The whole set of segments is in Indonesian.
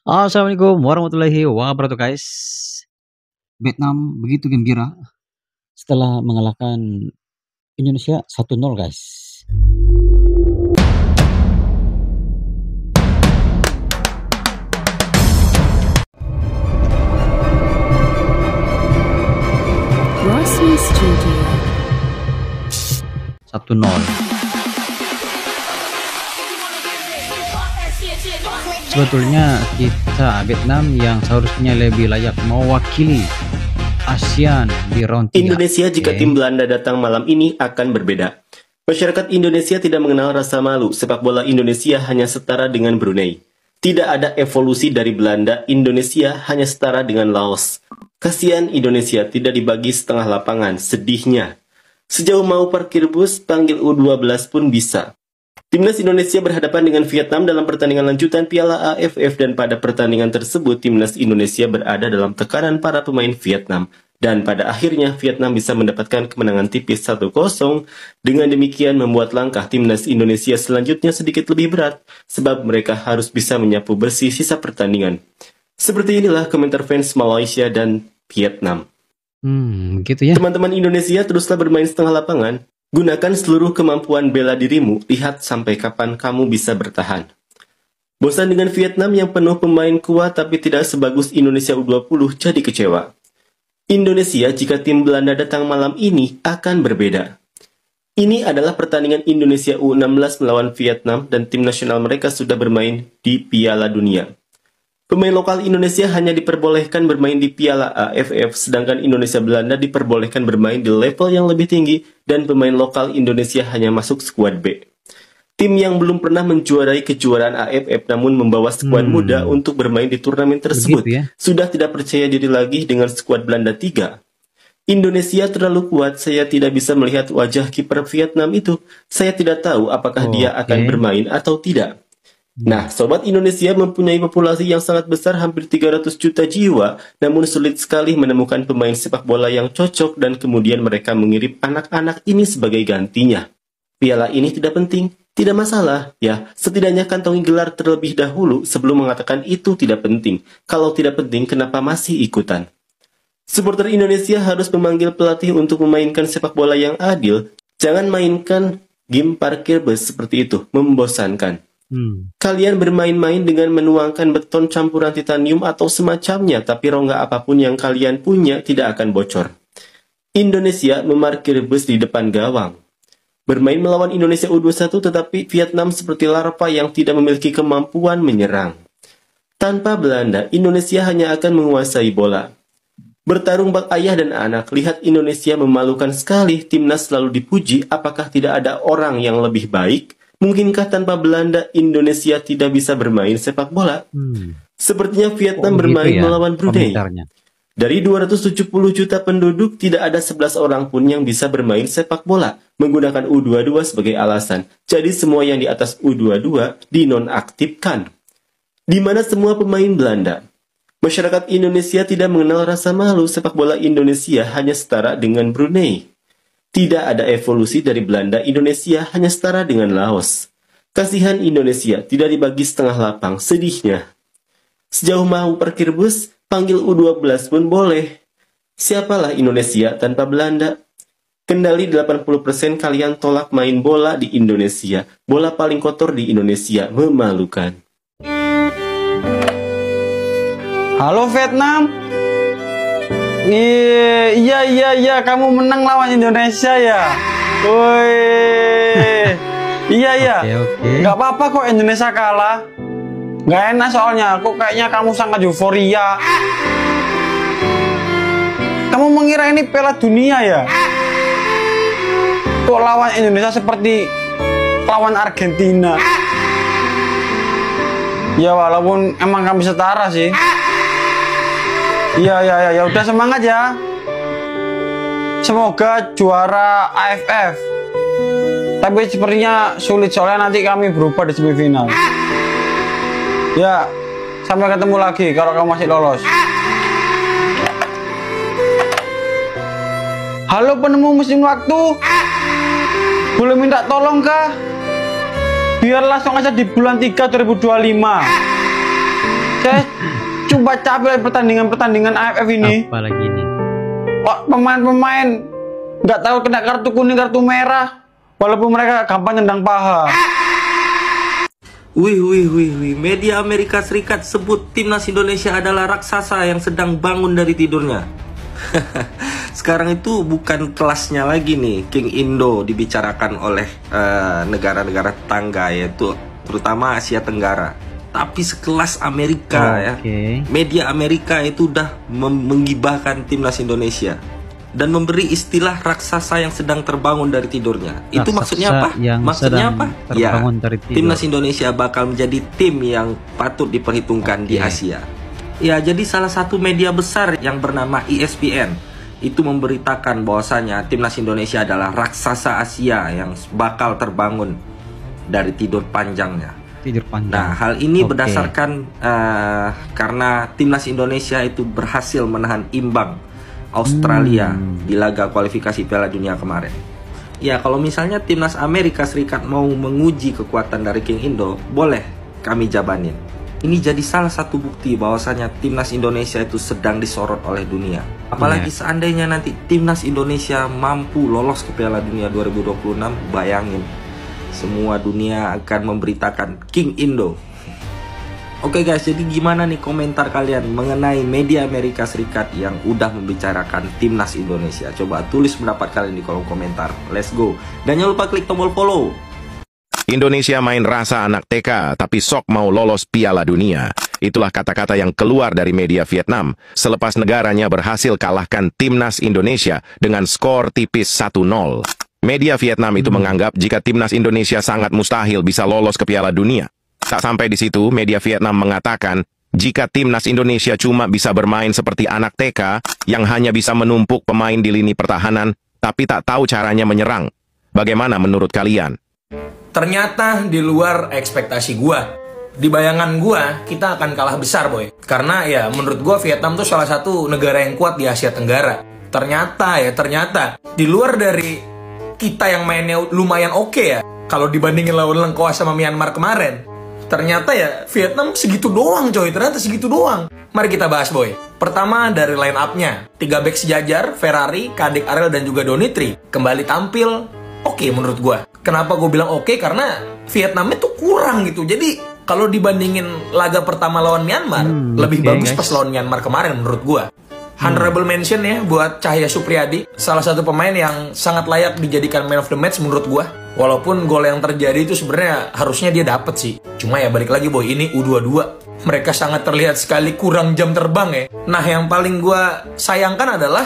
Assalamualaikum warahmatullahi wabarakatuh, guys. Vietnam begitu gembira setelah mengalahkan Indonesia 1-0, guys. Rossi Studio 1-0. Sebetulnya kita Vietnam yang seharusnya lebih layak mewakili ASEAN di round 3. Indonesia jika tim Belanda datang malam ini akan berbeda. Masyarakat Indonesia tidak mengenal rasa malu. Sepak bola Indonesia hanya setara dengan Brunei. Tidak ada evolusi dari Belanda. Indonesia hanya setara dengan Laos. Kasihan Indonesia tidak dibagi setengah lapangan. Sedihnya. Sejauh mau parkir bus, panggil U12 pun bisa. Timnas Indonesia berhadapan dengan Vietnam dalam pertandingan lanjutan Piala AFF dan pada pertandingan tersebut Timnas Indonesia berada dalam tekanan para pemain Vietnam. Dan pada akhirnya Vietnam bisa mendapatkan kemenangan tipis 1-0. Dengan demikian membuat langkah Timnas Indonesia selanjutnya sedikit lebih berat sebab mereka harus bisa menyapu bersih sisa pertandingan. Seperti inilah komentar fans Malaysia dan Vietnam. Gitu ya. Teman-teman Indonesia teruslah bermain setengah lapangan. Gunakan seluruh kemampuan bela dirimu, lihat sampai kapan kamu bisa bertahan. Bosan dengan Vietnam yang penuh pemain kuat tapi tidak sebagus Indonesia U20, jadi kecewa. Indonesia jika tim Belanda datang malam ini akan berbeda. Ini adalah pertandingan Indonesia U16 melawan Vietnam dan tim nasional mereka sudah bermain di Piala Dunia. Pemain lokal Indonesia hanya diperbolehkan bermain di Piala AFF, sedangkan Indonesia-Belanda diperbolehkan bermain di level yang lebih tinggi dan pemain lokal Indonesia hanya masuk skuad B. Tim yang belum pernah menjuarai kejuaraan AFF namun membawa skuad muda untuk bermain di turnamen tersebut sudah tidak percaya diri lagi dengan skuad Belanda 3. Indonesia terlalu kuat, saya tidak bisa melihat wajah kiper Vietnam itu. Saya tidak tahu apakah dia akan bermain atau tidak. Nah, sobat Indonesia mempunyai populasi yang sangat besar, hampir 300 juta jiwa, namun sulit sekali menemukan pemain sepak bola yang cocok dan kemudian mereka mengirim anak-anak ini sebagai gantinya. Piala ini tidak penting, tidak masalah, ya. Setidaknya kantongi gelar terlebih dahulu sebelum mengatakan itu tidak penting. Kalau tidak penting, kenapa masih ikutan? Supporter Indonesia harus memanggil pelatih untuk memainkan sepak bola yang adil. Jangan mainkan game parkir bus seperti itu, membosankan. Kalian bermain-main dengan menuangkan beton campuran titanium atau semacamnya, tapi rongga apapun yang kalian punya tidak akan bocor. Indonesia memarkir bus di depan gawang. Bermain melawan Indonesia U21 tetapi Vietnam seperti larva yang tidak memiliki kemampuan menyerang. Tanpa Belanda, Indonesia hanya akan menguasai bola. Bertarung bak ayah dan anak, lihat Indonesia memalukan sekali, timnas selalu dipuji, apakah tidak ada orang yang lebih baik? Mungkinkah tanpa Belanda, Indonesia tidak bisa bermain sepak bola? Sepertinya Vietnam bermain melawan Brunei. Dari 270 juta penduduk, tidak ada 11 orang pun yang bisa bermain sepak bola, menggunakan U22 sebagai alasan. Jadi semua yang di atas U22 dinonaktifkan. Di mana semua pemain Belanda. Masyarakat Indonesia tidak mengenal rasa malu, sepak bola Indonesia hanya setara dengan Brunei. Tidak ada evolusi dari Belanda, Indonesia hanya setara dengan Laos. Kasihan Indonesia, tidak dibagi setengah lapang, sedihnya. Sejauh mau parkir bus, panggil U12 pun boleh. Siapalah Indonesia tanpa Belanda? Kendali 80% kalian tolak main bola di Indonesia. Bola paling kotor di Indonesia, memalukan. Halo Vietnam. Iya, kamu menang lawan Indonesia ya. Woi. Iya. Gak apa-apa kok Indonesia kalah. Gak enak soalnya, kok kayaknya kamu sangat euforia. Kamu mengira ini Piala Dunia ya? Kok lawan Indonesia seperti lawan Argentina? Ya walaupun emang kami setara sih. Ya udah semangat ya. Semoga juara AFF. Tapi sepertinya sulit soalnya nanti kami berubah di semifinal. Ya, sampai ketemu lagi kalau kamu masih lolos. Halo penemu mesin waktu. Boleh minta tolong kah? Biar langsung aja di bulan 3 2025. Saya Coba capek pertandingan AFF ini. Apalagi ini. Kok pemain-pemain nggak tahu kena kartu kuning, kartu merah, walaupun mereka gampang nendang paha. Wih, media Amerika Serikat sebut timnas Indonesia adalah raksasa yang sedang bangun dari tidurnya. Sekarang itu bukan kelasnya lagi nih King Indo dibicarakan oleh negara-negara tetangga, yaitu terutama Asia Tenggara. Tapi sekelas Amerika ya. Media Amerika itu udah menggibahkan timnas Indonesia dan memberi istilah raksasa yang sedang terbangun dari tidurnya. Itu maksudnya apa? Maksudnya apa? Ya, timnas Indonesia bakal menjadi tim yang patut diperhitungkan di Asia. Ya, jadi salah satu media besar yang bernama ESPN itu memberitakan bahwasanya timnas Indonesia adalah raksasa Asia yang bakal terbangun dari tidur panjangnya. Nah, hal ini berdasarkan karena timnas Indonesia itu berhasil menahan imbang Australia di laga kualifikasi Piala Dunia kemarin. Ya, kalau misalnya timnas Amerika Serikat mau menguji kekuatan dari King Indo, boleh kami jabanin. Ini jadi salah satu bukti bahwasanya timnas Indonesia itu sedang disorot oleh dunia. Apalagi seandainya nanti timnas Indonesia mampu lolos ke Piala Dunia 2026, bayangin semua dunia akan memberitakan King Indo. Oke guys, jadi gimana nih komentar kalian mengenai media Amerika Serikat yang udah membicarakan timnas Indonesia? Coba tulis pendapat kalian di kolom komentar. Let's go. Dan jangan lupa klik tombol follow. Indonesia main rasa anak TK, tapi sok mau lolos Piala Dunia. Itulah kata-kata yang keluar dari media Vietnam selepas negaranya berhasil kalahkan timnas Indonesia dengan skor tipis 1-0. Media Vietnam itu menganggap jika timnas Indonesia sangat mustahil bisa lolos ke Piala Dunia. Tak sampai di situ, media Vietnam mengatakan jika timnas Indonesia cuma bisa bermain seperti anak TK yang hanya bisa menumpuk pemain di lini pertahanan, tapi tak tahu caranya menyerang. Bagaimana menurut kalian? Ternyata di luar ekspektasi gua. Di bayangan gua, kita akan kalah besar, boy. Karena ya menurut gua Vietnam tuh salah satu negara yang kuat di Asia Tenggara. Ternyata di luar dari kita yang mainnya lumayan oke ya, kalau dibandingin lawan Lengkoas sama Myanmar kemarin, ternyata ya Vietnam segitu doang, coy. Ternyata segitu doang. Mari kita bahas, boy. Pertama dari line up-nya, 3 back sejajar, Ferrari, Kadek Arel dan juga Donitri kembali tampil oke menurut gua. Kenapa gue bilang oke? Karena Vietnamnya tuh kurang gitu. Jadi kalau dibandingin laga pertama lawan Myanmar, lebih bagus pas lawan Myanmar kemarin menurut gue. Honorable mention ya buat Cahya Supriyadi, salah satu pemain yang sangat layak dijadikan man of the match menurut gue. Walaupun gol yang terjadi itu sebenarnya harusnya dia dapet sih. Cuma ya balik lagi, boy, ini U22. Mereka sangat terlihat sekali kurang jam terbang ya. Nah, yang paling gue sayangkan adalah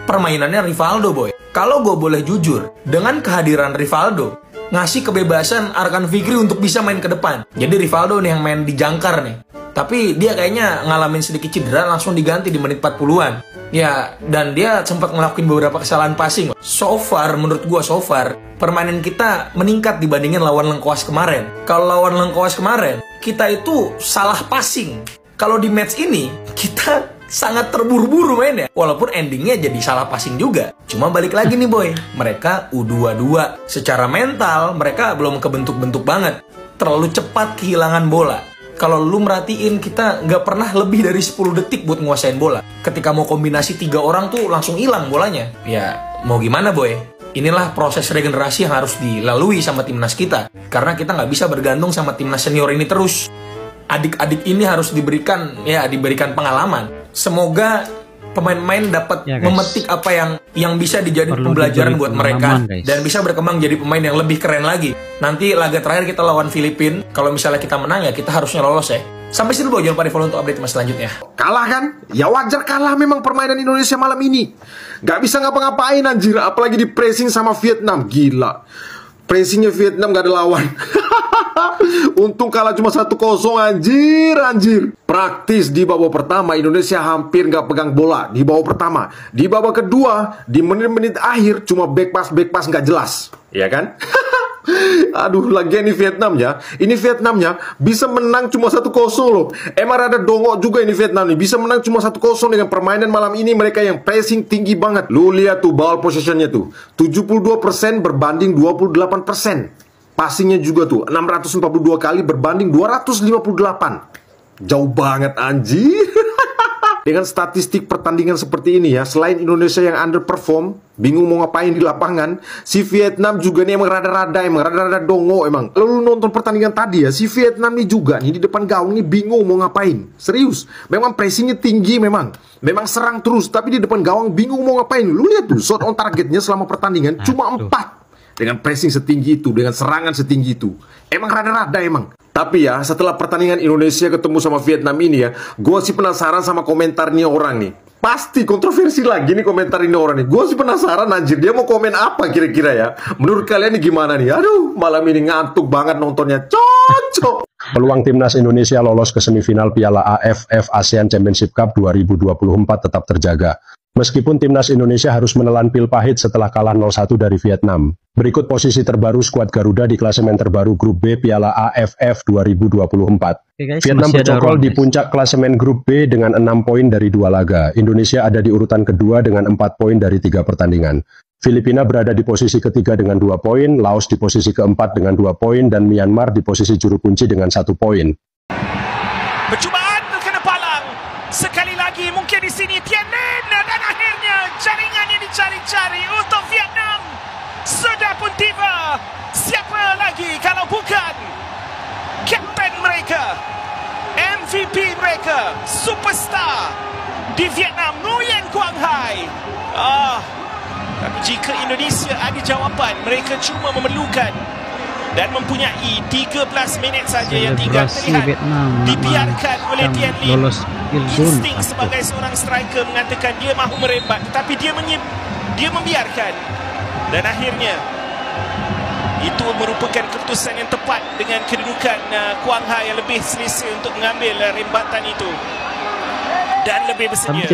permainannya Rivaldo, boy. Kalau gue boleh jujur, dengan kehadiran Rivaldo, ngasih kebebasan Arkan Fikri untuk bisa main ke depan. Jadi Rivaldo nih yang main di jangkar nih. Tapi dia kayaknya ngalamin sedikit cedera, langsung diganti di menit 40-an. Ya, dan dia sempat ngelakuin beberapa kesalahan passing. So far, menurut gue permainan kita meningkat dibandingin lawan Lengkoas kemarin. Kalau lawan Lengkoas kemarin, kita itu salah passing. Kalau di match ini, kita sangat terburu-buru mainnya. Walaupun endingnya jadi salah passing juga. Cuma balik lagi nih, boy, mereka U22. Secara mental mereka belum kebentuk-bentuk banget. Terlalu cepat kehilangan bola. Kalau lu merhatiin, kita nggak pernah lebih dari 10 detik buat nguasain bola. Ketika mau kombinasi 3 orang tuh langsung hilang bolanya. Ya mau gimana, boy. Inilah proses regenerasi yang harus dilalui sama timnas kita. Karena kita nggak bisa bergantung sama timnas senior ini terus. Adik-adik ini harus diberikan pengalaman. Semoga pemain-pemain dapat memetik apa yang bisa dijadikan pembelajaran buat mereka dan bisa berkembang jadi pemain yang lebih keren lagi. Nanti laga terakhir kita lawan Filipina, kalau misalnya kita menang ya kita harusnya lolos ya. Sampai sini dulu, jangan lupa di follow untuk update mas selanjutnya. Kalah kan? Ya wajar kalah memang permainan Indonesia malam ini. Gak bisa ngapa-ngapain anjir, apalagi di pressing sama Vietnam. Gila, pressingnya Vietnam gak ada lawan. Untung kalah cuma 1-0 anjir. Praktis di babak pertama Indonesia hampir nggak pegang bola di babak pertama. Di babak kedua di menit-menit akhir cuma back pass nggak jelas, ya kan? Aduh, lagian ini Vietnamnya bisa menang cuma 1-0 loh. Emang ada dongok juga ini Vietnam nih, bisa menang cuma 1-0 dengan permainan malam ini. Mereka yang pressing tinggi banget. Lu lihat tuh ball possessionnya tuh 72% berbanding 28%. Passingnya juga tuh 642 kali berbanding 258. Jauh banget anjir. Dengan statistik pertandingan seperti ini ya, selain Indonesia yang underperform, bingung mau ngapain di lapangan, si Vietnam juga nih emang rada-rada dongo emang. Lalu nonton pertandingan tadi ya, si Vietnam nih juga nih di depan gawang nih bingung mau ngapain. Serius, memang pressingnya tinggi memang serang terus, tapi di depan gawang bingung mau ngapain. Lu lihat tuh, shot on targetnya selama pertandingan cuma 4. Dengan pressing setinggi itu, dengan serangan setinggi itu. Emang rada-rada emang. Tapi ya, setelah pertandingan Indonesia ketemu sama Vietnam ini ya, gue sih penasaran sama komentarnya orang nih. Pasti kontroversi lagi nih komentar ini orang nih. Gue sih penasaran anjir, dia mau komen apa kira-kira ya. Menurut kalian nih gimana nih? Aduh, malam ini ngantuk banget nontonnya. Cocok. Peluang timnas Indonesia lolos ke semifinal Piala AFF ASEAN Championship Cup 2024 tetap terjaga. Meskipun timnas Indonesia harus menelan pil pahit setelah kalah 0-1 dari Vietnam. Berikut posisi terbaru skuad Garuda di klasemen terbaru Grup B Piala AFF 2024. Guys, Vietnam bercokol di puncak klasemen Grup B dengan 6 poin dari 2 laga. Indonesia ada di urutan kedua dengan 4 poin dari 3 pertandingan. Filipina berada di posisi ketiga dengan 2 poin, Laos di posisi keempat dengan 2 poin, dan Myanmar di posisi juru kunci dengan 1 poin. Percubaan terkena palang. Sekali lagi mungkin di sini Tien Lin, dan akhirnya jaringan yang dicari-cari untuk Vietnam sudah pun tiba. Siapa lagi kalau bukan kapten mereka, MVP mereka, superstar di Vietnam, Nguyen Quang Hai. Tapi jika Indonesia ada jawapan, mereka cuma memerlukan dan mempunyai 13 minit saja yang tinggal terlihat. Dibiarkan oleh Tien Lin. Insting sebagai seorang striker mengatakan dia mahu merembat, tetapi dia membiarkan. Dan akhirnya itu merupakan keputusan yang tepat dengan kedudukan Quang Hai yang lebih selesa untuk mengambil rembatan itu. Dan lebih bersedia.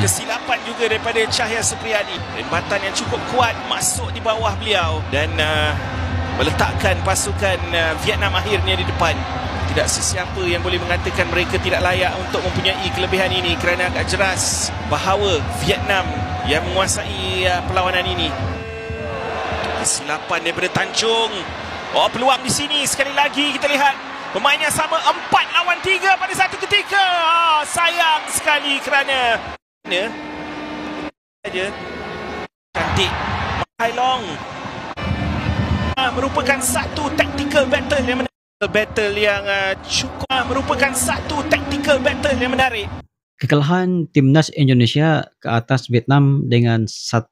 Kesilapan juga daripada Cahya Supriyadi. Rembatan yang cukup kuat masuk di bawah beliau dan meletakkan pasukan Vietnam akhirnya di depan. Tidak sesiapa yang boleh mengatakan mereka tidak layak untuk mempunyai kelebihan ini, kerana agak jelas bahawa Vietnam yang menguasai perlawanan ini. Kesilapan daripada Tanjung. Peluang di sini sekali lagi kita lihat. Pemain yang sama 4 lawan 3 pada satu ketika. Sayang sekali kerana saja cantik Hai Long. Merupakan satu tactical battle yang cukup merupakan satu tactical battle yang menarik. Kekalahan timnas Indonesia ke atas Vietnam dengan 1-0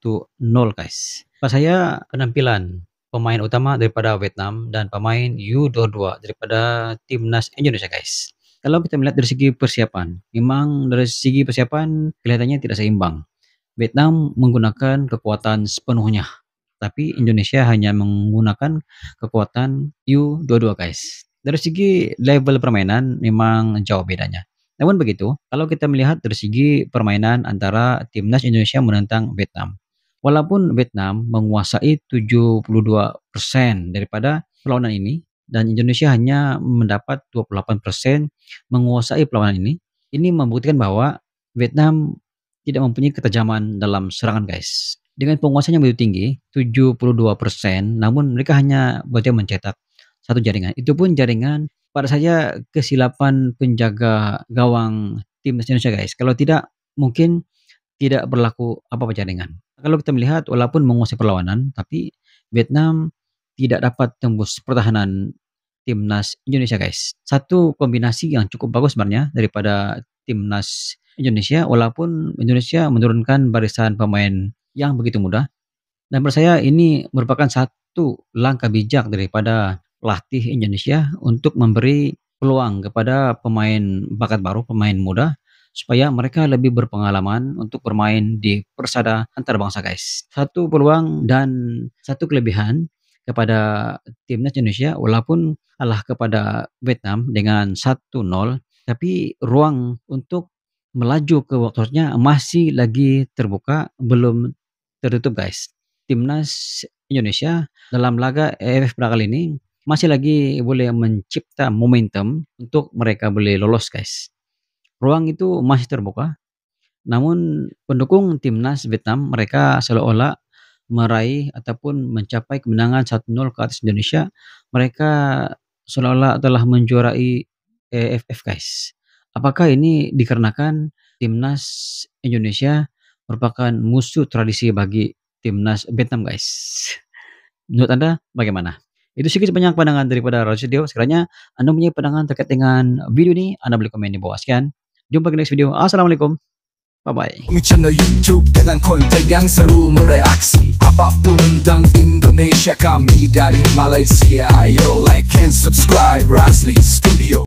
guys. Pas saya penampilan pemain utama daripada Vietnam dan pemain U22 daripada timnas Indonesia guys. Kalau kita melihat dari segi persiapan, memang dari segi persiapan kelihatannya tidak seimbang. Vietnam menggunakan kekuatan sepenuhnya, tapi Indonesia hanya menggunakan kekuatan U22 guys. Dari segi level permainan memang jauh bedanya. Namun begitu, kalau kita melihat dari segi permainan antara timnas Indonesia menentang Vietnam, walaupun Vietnam menguasai 72% daripada perlawanan ini dan Indonesia hanya mendapat 28% menguasai perlawanan ini membuktikan bahwa Vietnam tidak mempunyai ketajaman dalam serangan guys. Dengan penguasaan yang begitu tinggi, 72%, namun mereka hanya berhasil mencetak satu jaringan. Itu pun jaringan pada saja kesilapan penjaga gawang timnas Indonesia guys. Kalau tidak, mungkin tidak berlaku apa-apa jaringan. Kalau kita melihat walaupun menguasai perlawanan, tapi Vietnam tidak dapat tembus pertahanan timnas Indonesia guys. Satu kombinasi yang cukup bagus sebenarnya daripada timnas Indonesia, walaupun Indonesia menurunkan barisan pemain yang begitu mudah. Dan menurut saya ini merupakan satu langkah bijak daripada pelatih Indonesia untuk memberi peluang kepada pemain bakat baru, pemain muda, supaya mereka lebih berpengalaman untuk bermain di persada antar bangsa guys. Satu peluang dan satu kelebihan kepada timnas Indonesia, walaupun kalah kepada Vietnam dengan 1-0, tapi ruang untuk melaju ke waktunya masih lagi terbuka, belum tertutup guys. Timnas Indonesia dalam laga AFF pada kali ini masih lagi boleh mencipta momentum untuk mereka boleh lolos guys. Ruang itu masih terbuka. Namun pendukung timnas Vietnam mereka seolah-olah meraih ataupun mencapai kemenangan 1-0 ke atas Indonesia. Mereka seolah-olah telah menjuarai AFF guys. Apakah ini dikarenakan timnas Indonesia merupakan musuh tradisi bagi timnas Vietnam guys? Menurut Anda bagaimana? Itu sedikit banyak pandangan daripada Rajat Dio. Sekiranya Anda punya pandangan terkait dengan video ini, Anda boleh komen di bawah. Sekian, jumpa di next video. Assalamualaikum. Bye-bye. Channel YouTube dengan konten yang seru mereaksi apapun tentang Indonesia, kami dari Malaysia. Ayo like and subscribe Rasli Studio.